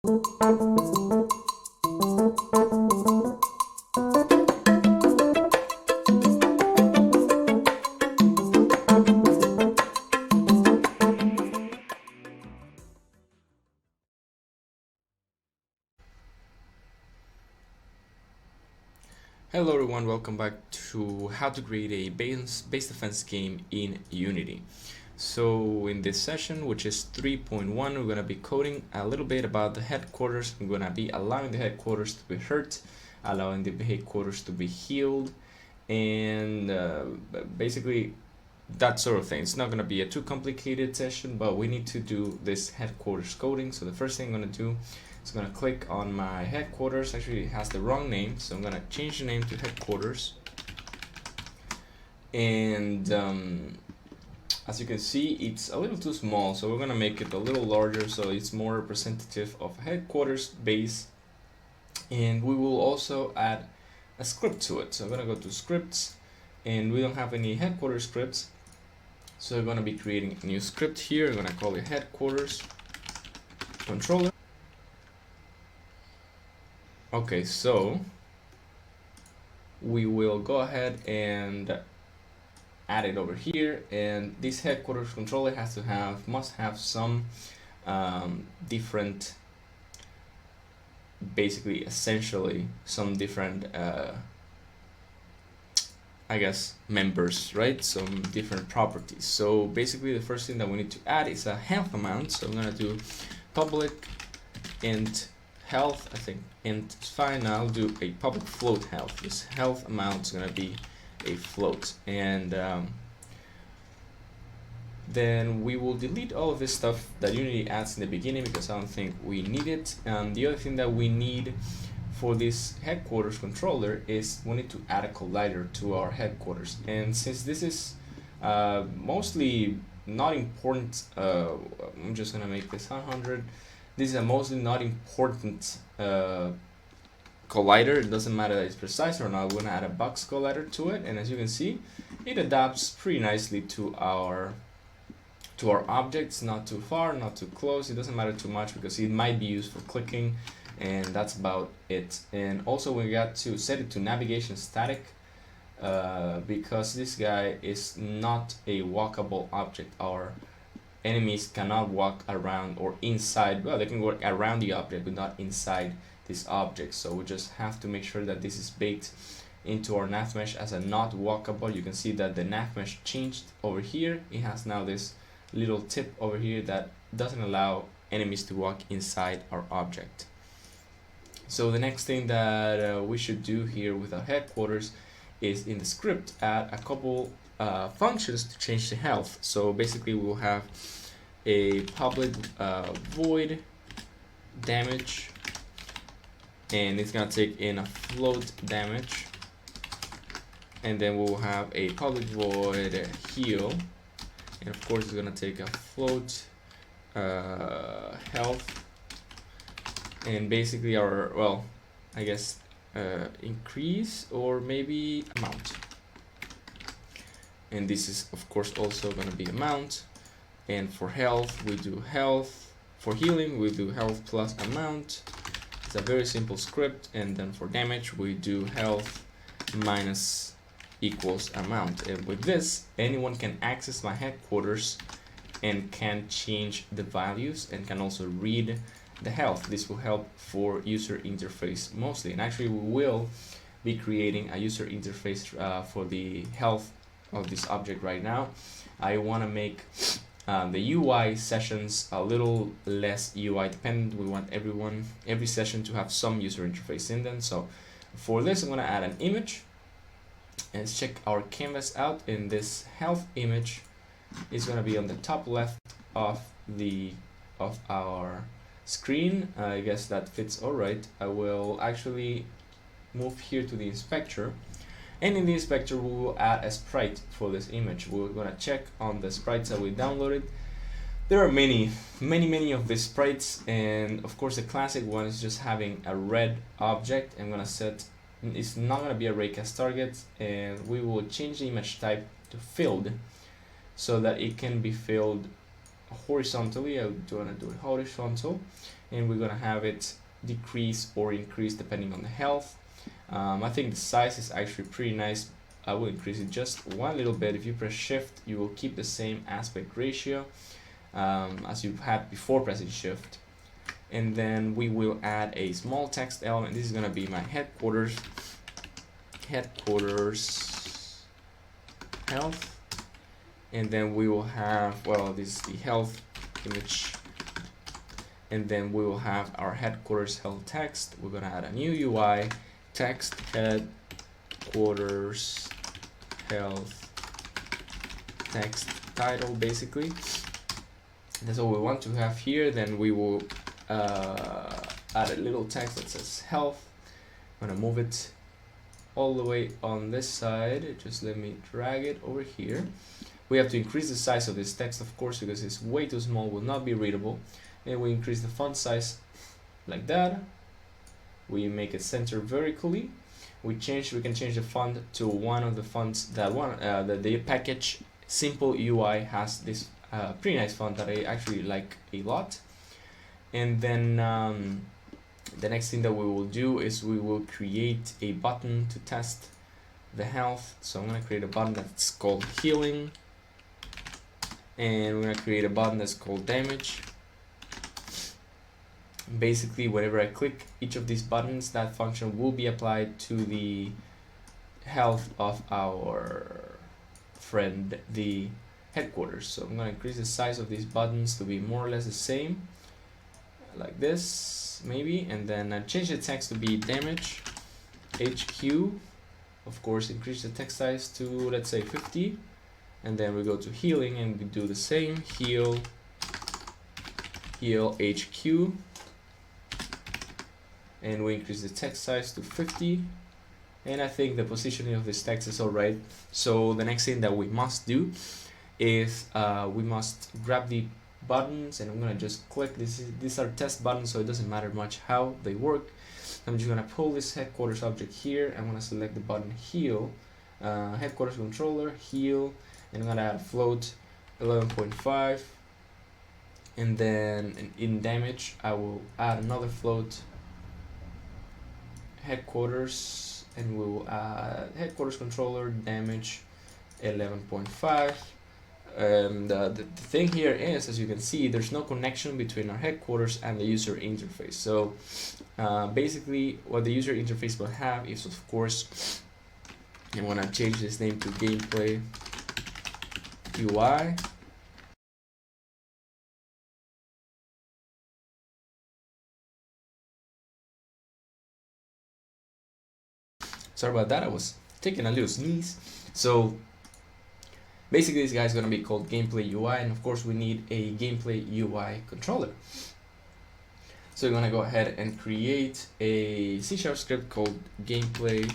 Hello everyone, welcome back to how to create a base defense game in Unity. So in this session, which is 3.1, we're going to be coding a little bit about the headquarters. We're going to be allowing the headquarters to be hurt, allowing the headquarters to be healed, and basically that sort of thing. It's not going to be a too complicated session, but we need to do this headquarters coding. So the first thing I'm going to do is going to click on my headquarters. Actually, it has the wrong name, so I'm going to change the name to headquarters. And as you can see, it's a little too small, so we're going to make it a little larger so it's more representative of a headquarters base. And we will also add a script to it. So I'm going to go to scripts, and we don't have any headquarters scripts. So we're going to be creating a new script here. I'm going to call it headquarters controller. Okay, so we will go ahead and add it over here, and this headquarters controller must have some different, basically essentially some different I guess members, right? Some different properties. So basically the first thing that we need to add is a health amount. So I'm gonna do public int health. I think int is fine. I'll do a public float health. This health amount is gonna be a float, and then we will delete all of this stuff that Unity adds in the beginning because I don't think we need it. The other thing that we need for this headquarters controller is we need to add a collider to our headquarters, and since this is mostly not important, I'm just gonna make this 100. This is a mostly not important collider. It doesn't matter that it's precise or not. We're gonna add a box collider to it, and as you can see, it adapts pretty nicely to our objects. Not too far, not too close. It doesn't matter too much because it might be used for clicking, and that's about it. And also we got to set it to navigation static because this guy is not a walkable object. Our enemies cannot walk around or inside. Well, they can walk around the object but not inside this object, so we just have to make sure that this is baked into our nav mesh as a not walkable. You can see that the nav mesh changed over here. It has now this little tip over here that doesn't allow enemies to walk inside our object. So the next thing that we should do here with our headquarters is in the script add a couple functions to change the health. So basically we will have a public void damage, and it's gonna take in a float damage, and then we'll have a public void heal, and of course it's gonna take a float health, and basically our, well, I guess increase or maybe amount, and this is of course also going to be amount. And for health we do health, for healing we do health plus amount. It's a very simple script. And then for damage we do health minus equals amount, and with this anyone can access my headquarters and can change the values and can also read the health. This will help for user interface mostly, and actually we will be creating a user interface for the health of this object right now. I want to make the UI sessions a little less UI dependent. We want every session to have some user interface in them. So for this I'm going to add an image, and let's check our canvas out. In this health image is going to be on the top left of our screen. I guess that fits all right. I will actually move here to the inspector, and in the inspector we will add a sprite for this image. We're going to check on the sprites that we downloaded. There are many of these sprites, and of course the classic one is just having a red object. I'm going to set, it's not going to be a raycast target, and we will change the image type to filled so that it can be filled horizontally. I want to do it horizontal, and we're gonna have it decrease or increase depending on the health. I think the size is actually pretty nice. I will increase it just one little bit. If you press shift, you will keep the same aspect ratio as you had before pressing shift. And then we will add a small text element. This is gonna be my headquarters health, and then we will have, well, this is the health image, and then we will have our headquarters health text. We're gonna add a new UI text, headquarters health text title, basically. That's all we want to have here. Then we will add a little text that says health. I'm gonna move it all the way on this side. Just let me drag it over here. We have to increase the size of this text, of course, because it's way too small, will not be readable. And we increase the font size like that. We make it center vertically. We can change the font to one of the fonts that the package Simple UI has this pretty nice font that I actually like a lot. And then the next thing that we will do is we will create a button to test the health. So I'm going to create a button that's called healing, and we're going to create a button that's called damage. Basically, whenever I click each of these buttons, that function will be applied to the health of our friend, the headquarters. So I'm going to increase the size of these buttons to be more or less the same, like this maybe, and then I change the text to be damage HQ. Of course, increase the text size to, let's say, 50, and then we go to healing and we do the same, heal HQ, and we increase the text size to 50. And I think the positioning of this text is alright. So the next thing that we must do is we must grab the buttons, and I'm gonna just click. These are test buttons, so it doesn't matter much how they work. I'm just gonna pull this headquarters object here. I'm gonna select the button heal, headquarters controller heal, and I'm gonna add float 11.5, and then in damage I will add another float headquarters, and we will add headquarters controller damage 11.5. The thing here is, as you can see, there's no connection between our headquarters and the user interface. So basically what the user interface will have is, of course, I want to change this name to gameplay UI. Sorry about that, I was taking a little sneeze. So basically this guy is going to be called gameplay UI, and of course we need a gameplay UI controller. So we're going to go ahead and create a C# script called gameplay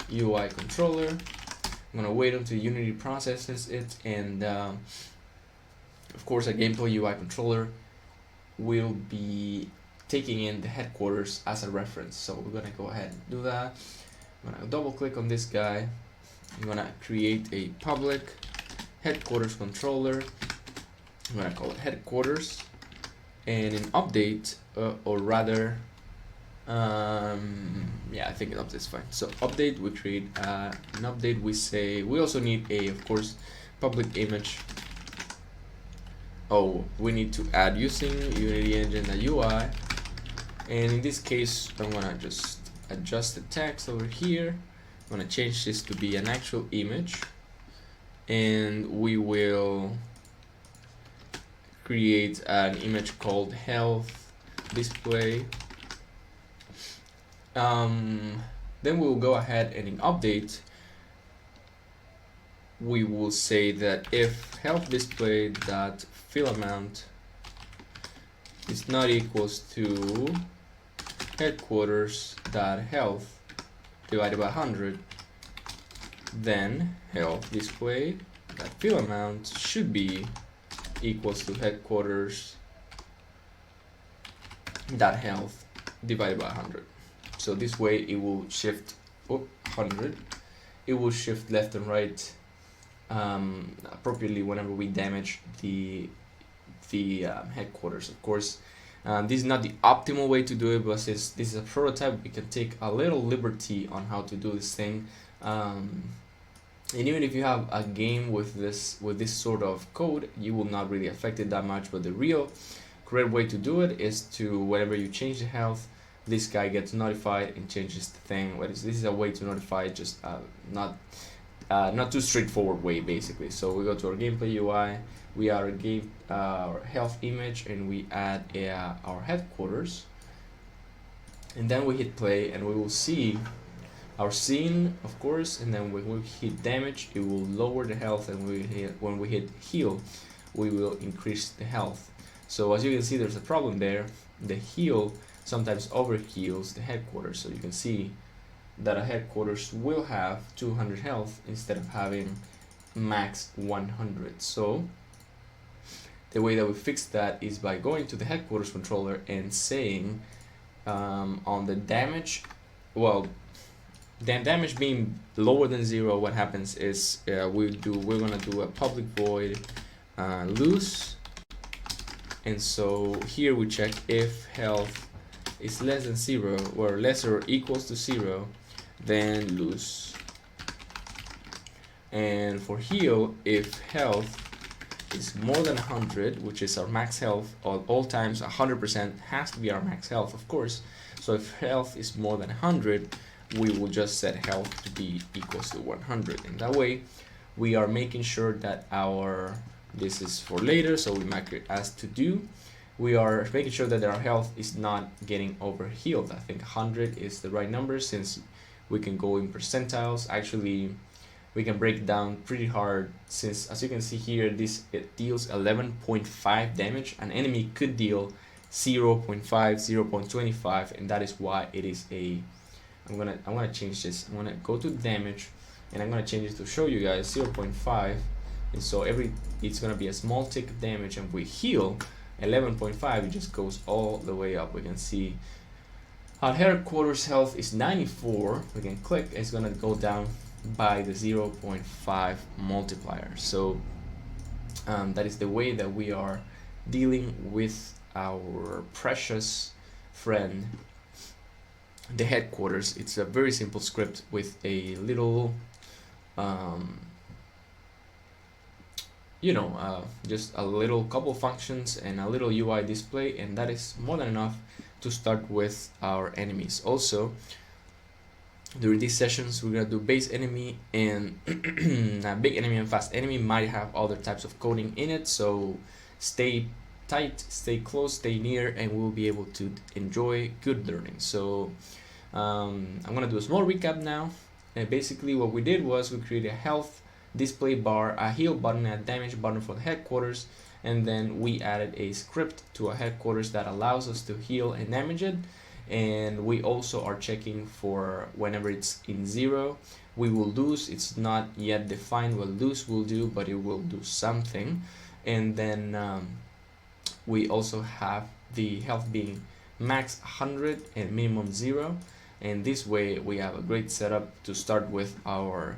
UI controller. I'm going to wait until Unity processes it, and of course a gameplay UI controller will be taking in the headquarters as a reference. So we're going to go ahead and do that. I'm going to double click on this guy. I'm going to create a public headquarters controller. I'm going to call it headquarters, and in update, or rather, yeah, I think an update is fine. So update, we create an update. We say we also need a, of course, public image. Oh, we need to add using Unity Engine UI, and in this case, I'm going to just adjust the text over here. I'm going to change this to be an actual image, and we will create an image called health display. Then we'll go ahead and in update we will say that if health display dot fill amount is not equals to headquarters dot health divided by 100, then health display dot fill amount should be equals to headquarters dot health divided by 100. So this way it will shift 100. It will shift left and right appropriately whenever we damage the headquarters. Of course, This is not the optimal way to do it, but since this is a prototype, we can take a little liberty on how to do this thing. And even if you have a game with this sort of code, you will not really affect it that much. But the real correct way to do it is to, whenever you change the health, this guy gets notified and changes the thing. This is a way to notify, just not too straightforward way, basically. So we go to our gameplay UI, we are our health image, and we add our headquarters, and then we hit play, and we will see our scene, of course. And then when we hit damage, it will lower the health, and when we hit heal, we will increase the health. So as you can see, there's a problem there. The heal sometimes overheals the headquarters, so you can see that a headquarters will have 200 health instead of having max 100. So the way that we fix that is by going to the headquarters controller and saying on the damage, well, the damage being lower than 0, what happens is we're gonna do a public void loose, and so here we check if health is less than 0 or less or equals to 0, then loose. And for heal, if health is more than 100, which is our max health, all times 100% has to be our max health, of course. So if health is more than 100, we will just set health to be equals to 100. And that way we are making sure that this is for later, so we mark it as to do. We are making sure that our health is not getting overhealed. I think 100 is the right number, since we can go in percentiles. Actually, we can break it down pretty hard, since as you can see here, it deals 11.5 damage. An enemy could deal 0.5, 0.25, and that is why it is I'm gonna change this. I'm gonna go to damage, and I'm gonna change it to show you guys 0.5, and so it's gonna be a small tick of damage, and we heal 11.5, it just goes all the way up. We can see our headquarters health is 94. We can click, it's gonna go down by the 0.5 multiplier. So that is the way that we are dealing with our precious friend, the headquarters. It's a very simple script with a little just a little couple functions and a little UI display, and that is more than enough to start with our enemies. Also, during these sessions, we're gonna do base enemy, and big enemy and fast enemy might have other types of coding in it, so stay tight, stay close, stay near, and we'll be able to enjoy good learning. So I'm gonna do a small recap now. And basically what we did was we created a health display bar, a heal button, and a damage button for the headquarters, and then we added a script to a headquarters that allows us to heal and damage it. And we also are checking for whenever it's in 0, we will lose. It's not yet defined what lose will do, but it will do something. And then we also have the health being max 100 and minimum 0, and this way we have a great setup to start with our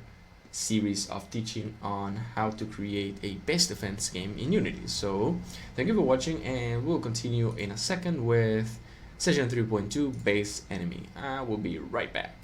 series of teaching on how to create a base defense game in Unity. So thank you for watching, and we'll continue in a second with session 3.2 base enemy. I will be right back.